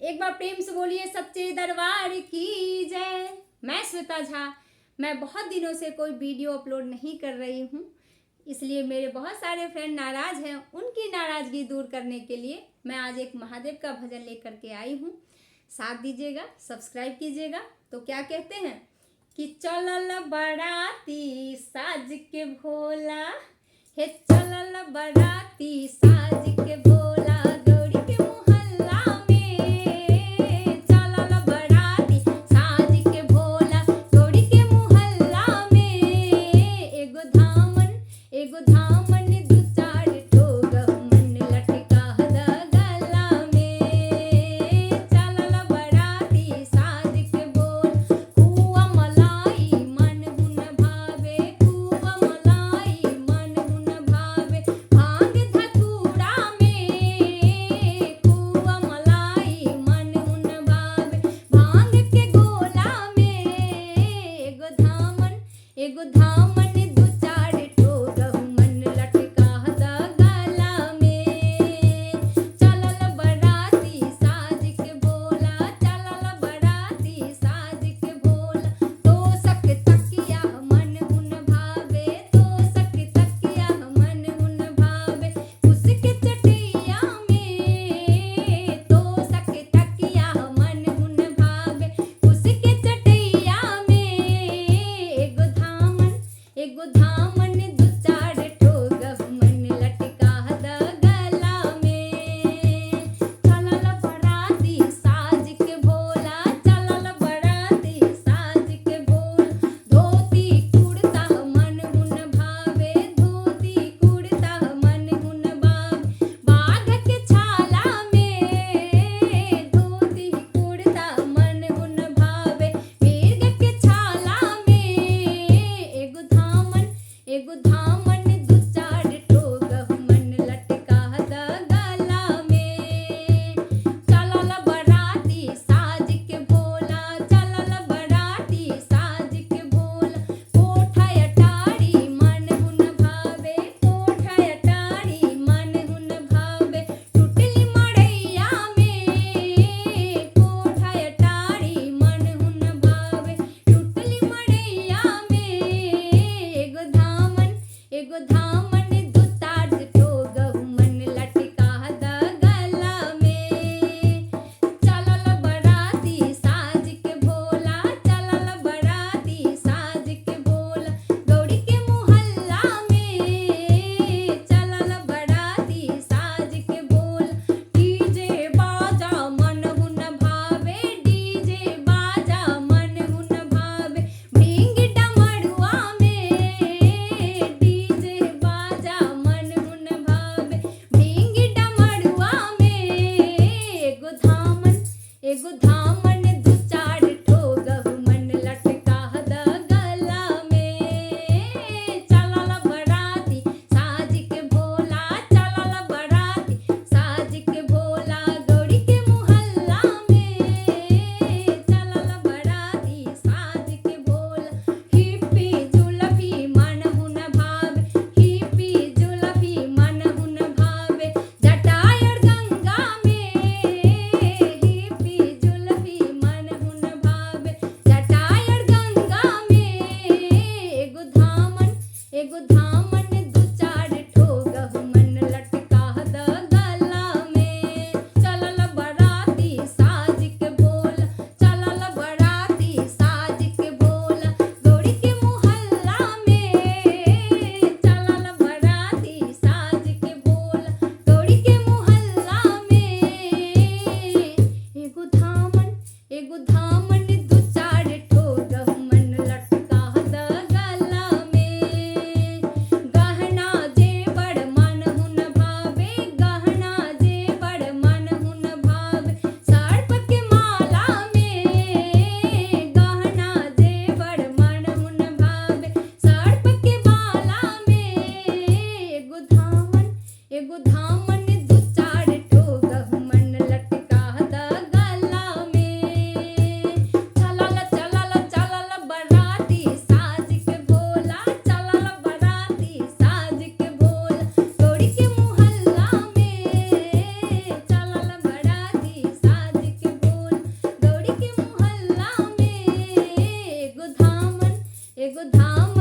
एक बार प्रेम से बोलिए सच्चे दरबार की जय। मैं श्वेता झा। मैं बहुत दिनों से कोई वीडियो अपलोड नहीं कर रही हूँ, इसलिए मेरे बहुत सारे फ्रेंड नाराज़ हैं। उनकी नाराज़गी दूर करने के लिए मैं आज एक महादेव का भजन लेकर के आई हूँ। साथ दीजिएगा, सब्सक्राइब कीजिएगा। तो क्या कहते हैं कि चलल बराती साज के भोला, हे चलल बराती साज के भोला, गौरी के मोहल्ला में चलल बराती साज के भोला, गौरी के मोहल्ला में एगो धामन दू चार ठो गमन लटका द गला में, चलल बराती साज के भोला, खुआ मलाई मन गुन भावे, खुआ मलाई मन गुन भावे, भांग धतूरा में एगो धाम